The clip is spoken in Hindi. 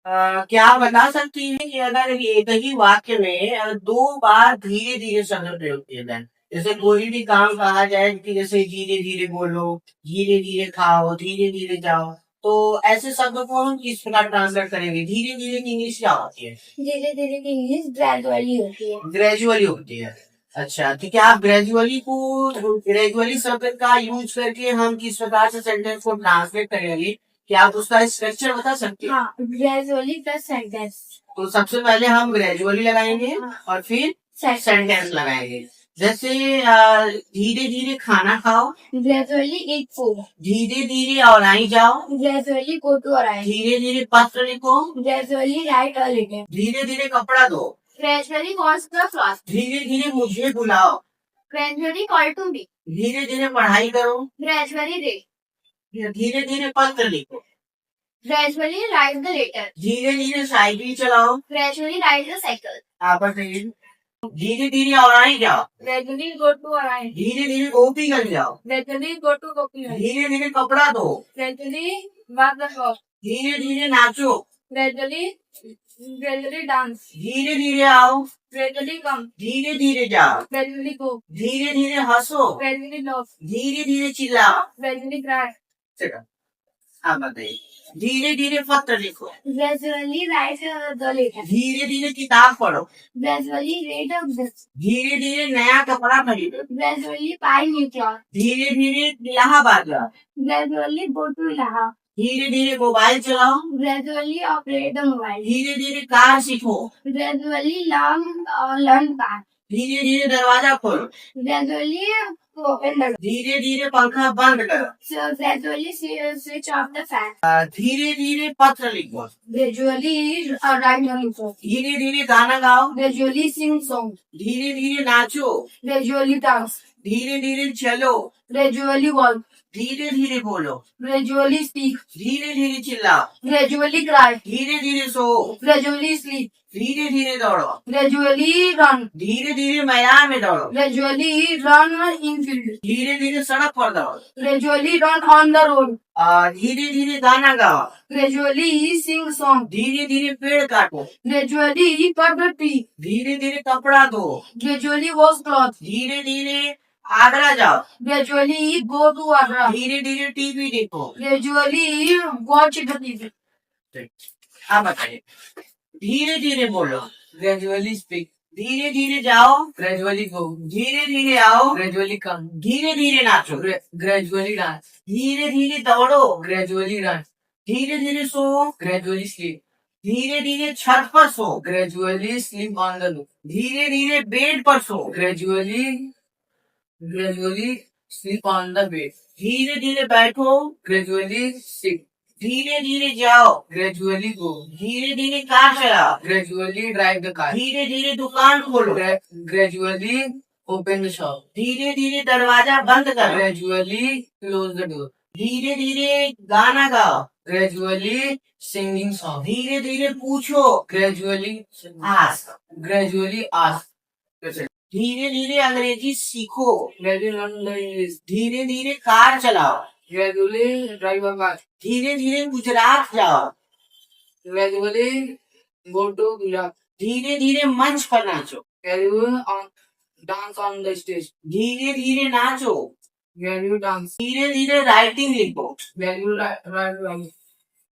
क्या आप बता सकती हैं कि अगर एक ही वाक्य में दो बार धीरे धीरे शब्द प्रयोग किए जाए, जैसे कोई भी काम कहा जाए कि जैसे धीरे धीरे बोलो, धीरे धीरे खाओ, धीरे धीरे जाओ, तो ऐसे शब्द को हम किस प्रकार ट्रांसलेट करेंगे? धीरे धीरे की इंग्लिश क्या होती है? धीरे धीरे की इंग्लिश ग्रेजुअली होती है। ग्रेजुअली होती है। अच्छा, तो क्या आप ग्रेजुअली शब्द का यूज करके हम किस प्रकार से सेंटेंस को ट्रांसलेट करेंगे? क्या आप उसका स्ट्रक्चर बता सकते हैं? हाँ, ग्रेजुअली प्लस सेंटेंस। तो सबसे पहले हम ग्रेजुअली लगाएंगे और फिर सेंटेंस लगाएंगे। जैसे धीरे धीरे खाना खाओ, ग्रेजुअली ईट फूड। धीरे धीरे औराई जाओ, ग्रेजुअली गो टू औराई। धीरे धीरे पत्र लिखो, ग्रेजुअली राइट अ लेटर। धीरे धीरे कपड़ा धो, ग्रेजुअली वॉश द क्लॉथ। धीरे धीरे मुझे बुलाओ, ग्रेजुअली कॉल टू मी। धीरे धीरे पढ़ाई करो, ग्रेजुअली रीड। धीरे धीरे पत्र लिखो, ग्रेजुअली राइट द लेटर। धीरे धीरे साइकिल चलाओ, ग्रेजुअली राइड द साइकिल। आप बताइए। धीरे धीरे औराई जाओ, ग्रेजुअली गो टू औराई। धीरे धीरे गोपीगंज जाओ, ग्रेजुअली गो टू गोपीगंज। धीरे धीरे कपड़ा धो, ग्रेजुअली वॉश द क्लॉथ। धीरे धीरे नाचो, ग्रेजुअली डांस। धीरे धीरे आओ, ग्रेजुअली कम। धीरे धीरे जाओ, ग्रेजुअली गो। धीरे धीरे हंसो, ग्रेजुअली लाफ। धीरे धीरे चिल्लाओ, ग्रेजुअली क्राई। आप बताइए। धीरे धीरे पत्र लिखो, ग्रेजुअली राइट द लेटर। धीरे धीरे किताब पढ़ो, ग्रेजुअली रीड अ बुक। धीरे धीरे नया कपड़ा खरीदो, ग्रेजुअली बाय न्यू क्लॉथ। धीरे धीरे इलाहाबाद जाओ, ग्रेजुअली गो टू इलाहाबाद। धीरे धीरे मोबाइल चलाओ, ग्रेजुअली ऑपरेट द मोबाइल। धीरे धीरे कार सीखो, ग्रेजुअली लर्न कार। धीरे धीरे दरवाजा खोलो, ग्रेजुअली ओपन द। धीरे धीरे पंखा बंद करो, gradually switch off the fan. धीरे धीरे पत्र लिखो, ग्रेजुअली राइट द लेटर। धीरे धीरे गाना गाओ, ग्रेजुअली सिंग सॉन्ग। धीरे धीरे नाचो, ग्रेजुअली डांस। धीरे धीरे चलो, ग्रेजुअली वॉक। धीरे धीरे बोलो, ग्रेजुअली स्पीक। धीरे धीरे चिल्लाओ, ग्रेजुअली क्राई। धीरे धीरे सो, ग्रेजुअली स्लीप। धीरे धीरे दौड़ो, ग्रेजुअली रन। धीरे धीरे मैदान में दौड़ो, ग्रेजुअली रन इन फील्ड। धीरे धीरे सड़क पर दौड़ो, gradually run on the road. धीरे धीरे गाना गाओ, ग्रेजुअली सिंग सॉन्ग। धीरे धीरे पेड़ काटो, ग्रेजुअली कट द ट्री। धीरे धीरे कपड़ा धो, ग्रेजुअली वॉश क्लॉथ। धीरे धीरे आगरा जाओ, ग्रेजुअली गो टू आगरा। धीरे धीरे टीवी देखो, ग्रेजुअली वॉच द टीवी। आप बताइए। धीरे धीरे बोलो, ग्रेजुअली स्पीक। धीरे धीरे जाओ, ग्रेजुअली गो। धीरे धीरे आओ, ग्रेजुअली कम। धीरे धीरे नाचो, ग्रेजुअली डांस। धीरे धीरे दौड़ो, ग्रेजुअली रन। धीरे धीरे सो, ग्रेजुअली स्लीप। धीरे धीरे छत पर सो, gradually sleep on the roof. धीरे धीरे बेड पर सो, gradually sleep on the bed. धीरे धीरे बैठो, ग्रेजुअली सिट। धीरे धीरे जाओ, ग्रेजुअली गो। धीरे धीरे कार चलाओ, ग्रेजुअली ड्राइव द कार। धीरे धीरे दुकान खोलो, ग्रेजुअली ओपन द शॉप। धीरे धीरे दरवाजा बंद करो, ग्रेजुअली क्लोज द डोर। धीरे धीरे गाना गाओ, ग्रेजुअली सिंगिंग सॉन्ग। धीरे धीरे पूछो, ग्रेजुअली आस्क। Gradually ask. धीरे धीरे अंग्रेजी सीखो, धीरे धीरे कार चलाओ, ग्रेजुअली ड्राइव अ कार। धीरे धीरे गुजरात जाओ, ग्रेजुअली गो टू गुजरात। धीरे धीरे मंच पर नाचो, डांस ऑन द स्टेज। धीरे धीरे नाचो, डांस। धीरे धीरे राइटिंग लिखो,